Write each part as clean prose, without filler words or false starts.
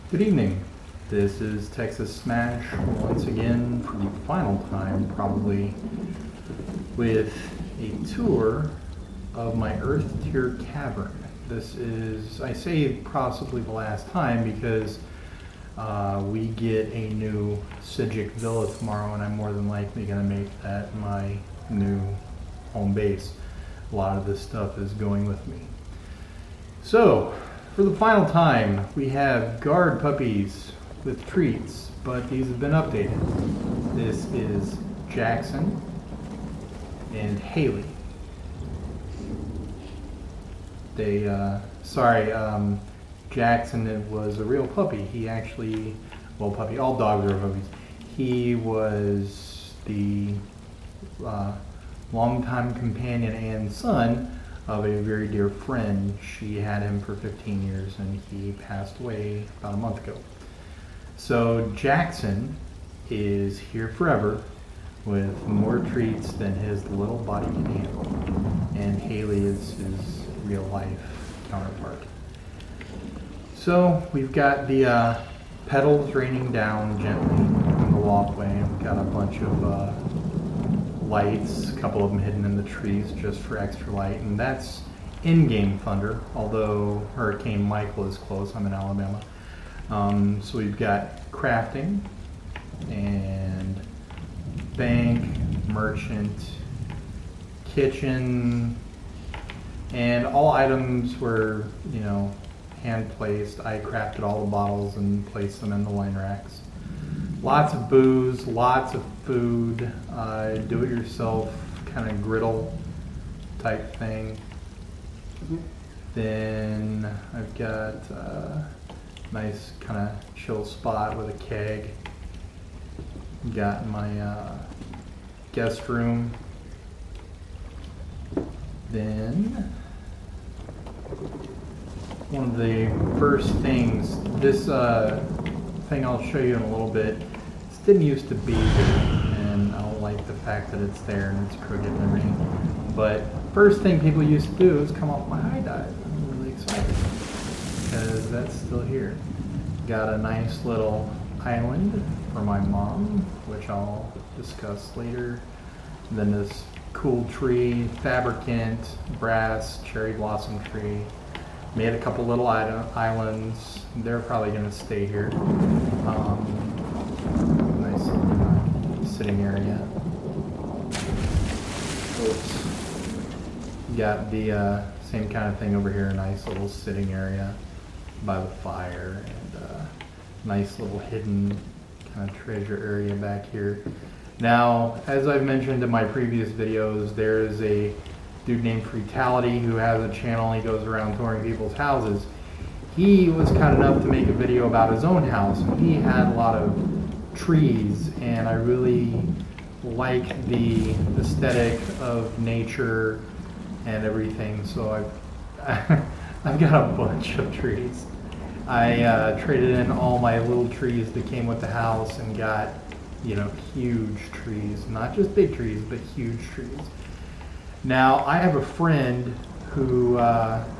Good evening. This is Texas Smash once again for the final time, probably, with a tour of my Earthtear Cavern. This is, I say possibly the last time because we get a new Psijic Villa tomorrow, and I'm more than likely going to make that my new home base. A lot of this stuff is going with me. So, for the final time, we have guard puppies with treats, but these have been updated. This is Jackson and Haley. Jackson was a real puppy. He actually, well, all dogs are puppies. He was the longtime companion and son of a very dear friend. She had him for 15 years and he passed away about a month ago. So Jackson is here forever with more treats than his little body can handle. And Haley is his real life counterpart. So we've got the petals raining down gently in the walkway. We've got a bunch of lights, a couple of them hidden in the trees just for extra light, and that's in-game thunder, although Hurricane Michael is close. I'm in Alabama. So we've got crafting and bank, merchant, kitchen, and all items were, hand placed. I crafted all the bottles and placed them in the wine racks. Lots of booze, lots of food, do-it-yourself kind of griddle type thing. Then I've got a nice kind of chill spot with a keg. Got my guest room. Then one of the first things, this thing I'll show you in a little bit, this didn't used to be here, and I don't like the fact that it's there and it's crooked and everything. But first thing people used to do is come off my high dive. I'm really excited because that's still here. Got a nice little island for my mom, which I'll discuss later. And then this cool tree, fabricant, brass, cherry blossom tree. Made a couple little islands. They're probably going to stay here. Nice little sitting area. Oops. Got the same kind of thing over here. Nice little sitting area by the fire, and nice little hidden kind of treasure area back here. Now, as I've mentioned in my previous videos, there is a dude named Frutality who has a channel. He goes around touring people's houses. He was kind enough to make a video about his own house. He had a lot of trees, and I really like the aesthetic of nature and everything. So I've got a bunch of trees. I traded in all my little trees that came with the house and got, huge trees. Not just big trees, but huge trees. Now, I have a friend who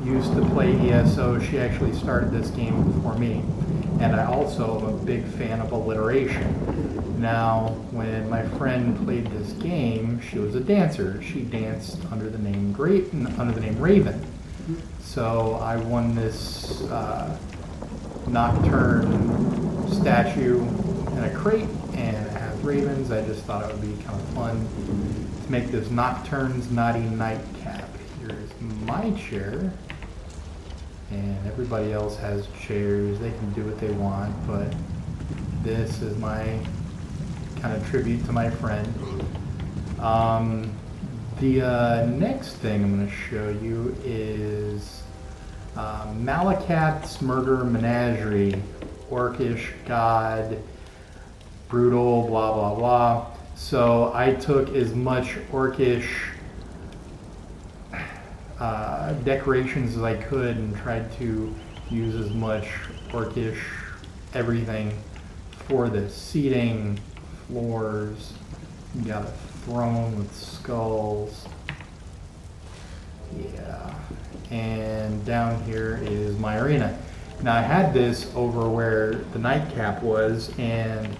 used to play ESO. She actually started this game before me. And I also am a big fan of alliteration. Now, when my friend played this game, she was a dancer. She danced under the name Raven. So I won this nocturne statue in a crate, and it has ravens. I just thought it would be kind of fun to make this Nocturne's Naughty Nightcap. Here's my chair, and everybody else has chairs. They can do what they want, but this is my kind of tribute to my friend. The next thing I'm going to show you is Malakat's Murder Menagerie, Orcish God, brutal, blah blah blah. So I took as much Orcish decorations as I could and tried to use as much Orcish everything for this. Seating, floors, you got a throne with skulls. Yeah. And down here is my arena. Now I had this over where the nightcap was, and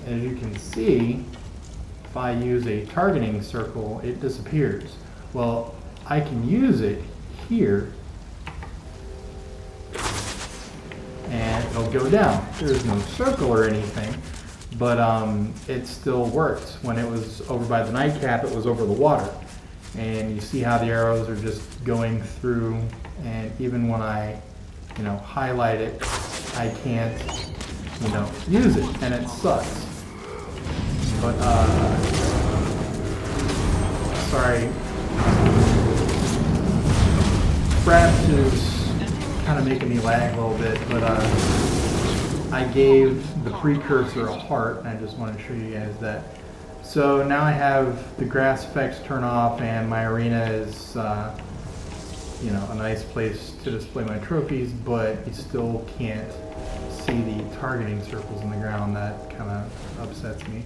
as you can see, if I use a targeting circle, it disappears. Well, I can use it here, and it'll go down. There's no circle or anything, but it still works. When it was over by the nightcap, it was over the water. And you see how the arrows are just going through, and even when I, highlight it, I can't, use it, and it sucks. But, sorry, Fraps is kind of making me lag a little bit, but I gave the precursor a heart, and I just wanted to show you guys that. So now I have the grass effects turn off, and my arena is, a nice place to display my trophies, but you still can't see the targeting circles in the ground. That kind of upsets me.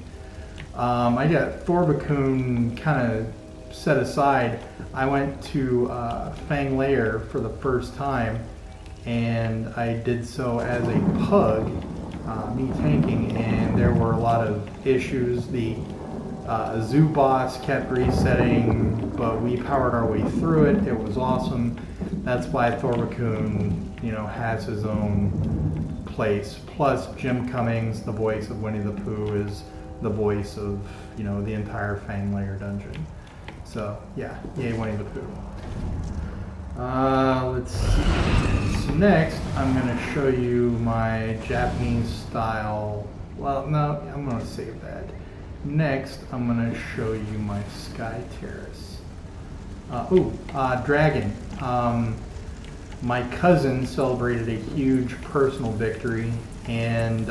I got Thorbacoon kind of set aside. I went to Fang Lair for the first time, and I did so as a pug, me tanking, and there were a lot of issues. The zoo boss kept resetting, but we powered our way through it. It was awesome. That's why Thorbacoon, has his own place. Plus, Jim Cummings, the voice of Winnie the Pooh, is the voice of, the entire Fang Lair dungeon. So, yeah, yay Winnie the Pooh. Let's see. So next, I'm going to show you my Japanese style. Well, no, I'm going to save that. Next, I'm going to show you my Sky Terrace. Dragon. My cousin celebrated a huge personal victory, and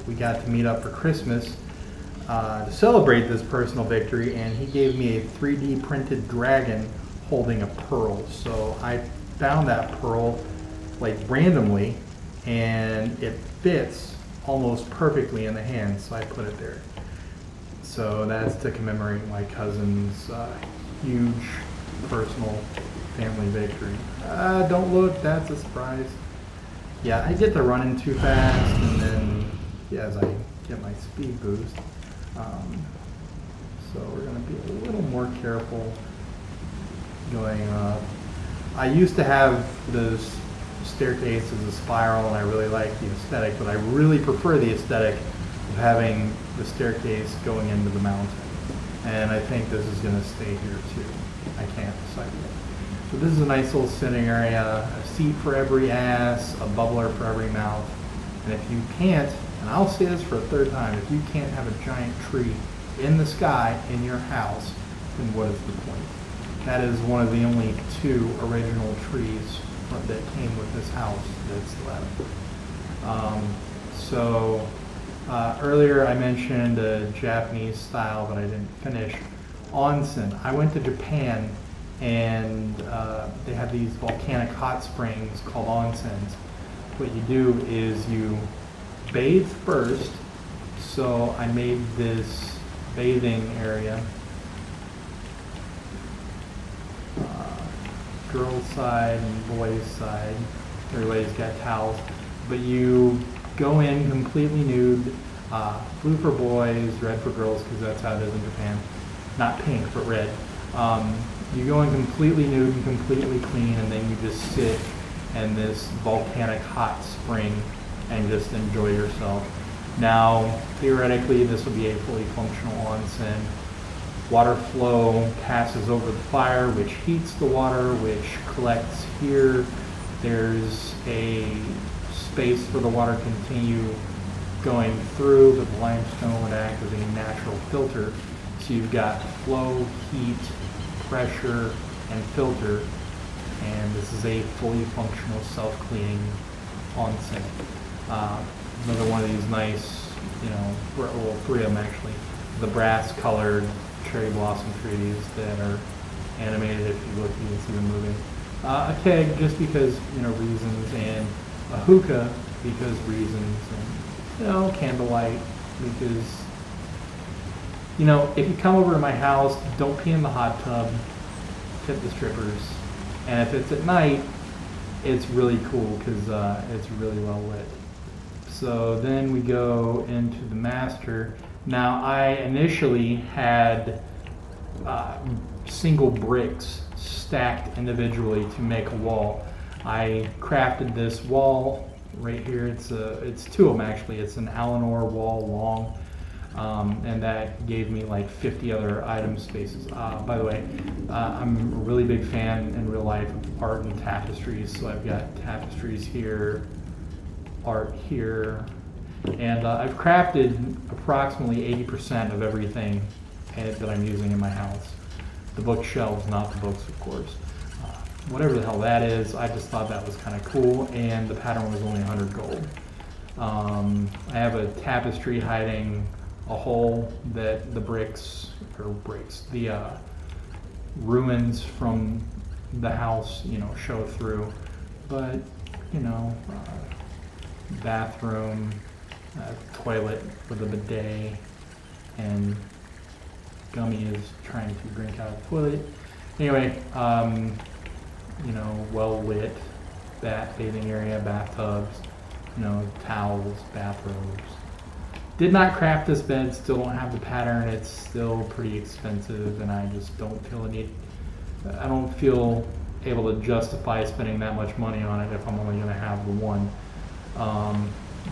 we got to meet up for Christmas to celebrate this personal victory, and he gave me a 3D printed dragon holding a pearl. So I found that pearl randomly, and it fits almost perfectly in the hand, so I put it there. So that's to commemorate my cousin's huge personal family victory. Don't look, that's a surprise. Yeah, I get to running too fast, and then as I get my speed boost. So we're going to be a little more careful going up. I used to have this staircase as a spiral, and I really like the aesthetic, but I really prefer the aesthetic of having the staircase going into the mountain. And I think this is going to stay here too. I can't decide yet. So this is a nice little sitting area, a seat for every ass, a bubbler for every mouth. And if you can't, and I'll say this for a third time, if you can't have a giant tree in the sky in your house, then what is the point? That is one of the only 2 original trees that came with this house that's left. Earlier I mentioned a Japanese style, but I didn't finish. Onsen. I went to Japan, and they have these volcanic hot springs called onsens. What you do is you bathe first. So I made this bathing area. Girls' side and boys' side. Everybody's got towels. But you go in completely nude. Blue for boys, red for girls, because that's how it is in Japan. Not pink, but red. You go in completely nude and completely clean, and then you just sit in this volcanic hot spring and just enjoy yourself. Now, theoretically, this will be a fully functional onsen. Water flow passes over the fire, which heats the water, which collects here. There's a space for the water to continue going through, but the limestone would act as a natural filter. So you've got flow, heat, pressure, and filter, and this is a fully functional self-cleaning onsen. Another one of these nice, well, 3 of them actually, the brass-colored cherry blossom trees that are animated. If you look, you can see them moving. A keg, just because, reasons, and a hookah, because reasons, and, candlelight, because, if you come over to my house, don't pee in the hot tub, tip the strippers, and if it's at night, it's really cool because it's really well lit. So then we go into the master. Now I initially had single bricks stacked individually to make a wall. I crafted this wall right here. It's two of them actually. It's an Eleanor wall long, and that gave me like 50 other item spaces. By the way, I'm a really big fan in real life of art and tapestries. So I've got tapestries here, art here, and I've crafted approximately 80% of everything that I'm using in my house. The bookshelves, not the books, of course. Whatever the hell that is, I just thought that was kind of cool, and the pattern was only 100 gold. I have a tapestry hiding a hole that the ruins from the house, show through. But, bathroom, toilet with a bidet, and Gummy is trying to drink out of the toilet. Anyway, well lit bathing area, bathtubs, towels, bathrobes. Did not craft this bed, still don't have the pattern. It's still pretty expensive, and I just don't feel a need. I don't feel able to justify spending that much money on it if I'm only going to have the one.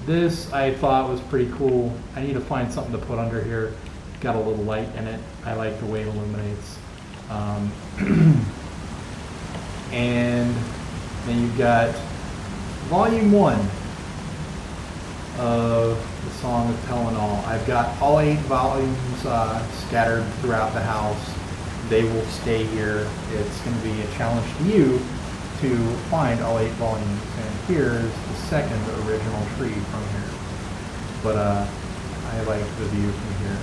This I thought was pretty cool. I need to find something to put under here. Got a little light in it. I like the way it illuminates. And then you've got volume 1 of the Song of Pelennor. I've got all 8 volumes scattered throughout the house. They will stay here. It's going to be a challenge to you to find all 8 volumes. And here's the second original tree from here. But I like the view from here.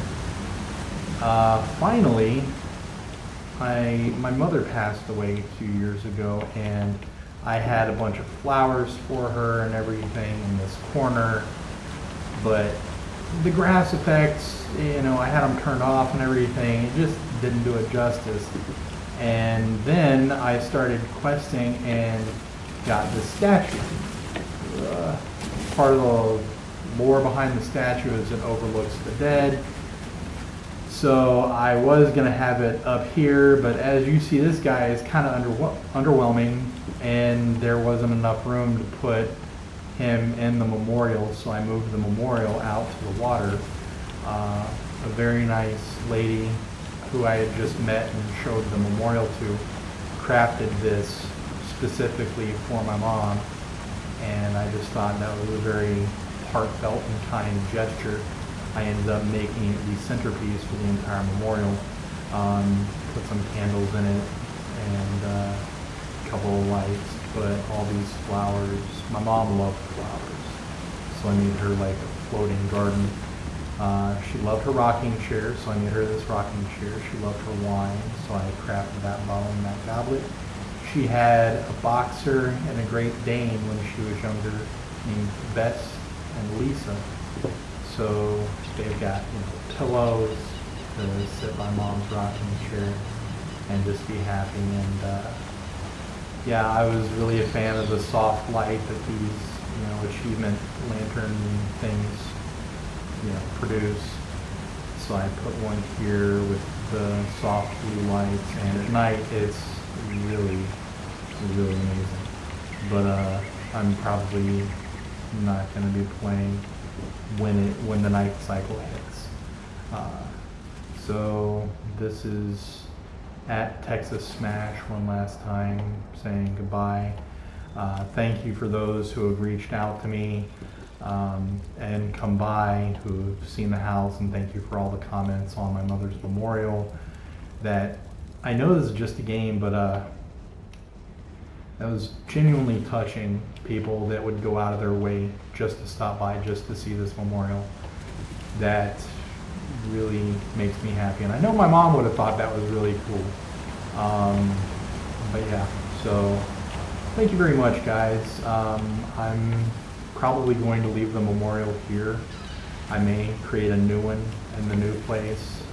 Finally, my mother passed away 2 years ago, and I had a bunch of flowers for her and everything in this corner, but the grass effects, I had them turned off and everything. It just didn't do it justice. And then I started questing and got this statue. Part of the lore behind the statue is it overlooks the dead. So I was going to have it up here, but as you see, this guy is kind of underwhelming, and there wasn't enough room to put him in the memorial, so I moved the memorial out to the water. A very nice lady who I had just met and showed the memorial to crafted this specifically for my mom, and I just thought that was a very heartfelt and kind gesture. I ended up making it the centerpiece for the entire memorial. Put some candles in it and a couple of lights, but all these flowers. My mom loved flowers, so I made her like a floating garden. She loved her rocking chair, so I made her this rocking chair. She loved her wine, so I crafted that bottle and that goblet. She had a boxer and a Great Dane when she was younger named Bess and Lisa. So they've got pillows to sit by mom's rocking chair and just be happy. And yeah, I was really a fan of the soft light that these achievement lantern things produce. So I put one here with the soft blue lights, and at night it's really amazing. But I'm probably not going to be playing when the night cycle hits. So this is at Texas Smash one last time, saying goodbye. Thank you for those who have reached out to me and come by, who've seen the house, and thank you for all the comments on my mother's memorial. That I know this is just a game, but that was genuinely touching. People that would go out of their way just to stop by, just to see this memorial. That really makes me happy. And I know my mom would have thought that was really cool. But yeah, so thank you very much, guys. I'm probably going to leave the memorial here. I may create a new one in the new place,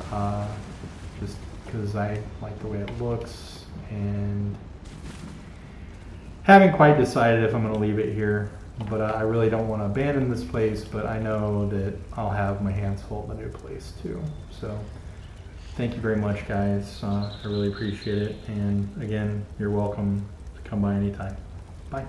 just because I like the way it looks and haven't quite decided if I'm going to leave it here, but I really don't want to abandon this place, but I know that I'll have my hands full in the new place too. So thank you very much, guys. I really appreciate it. And again, you're welcome to come by anytime. Bye.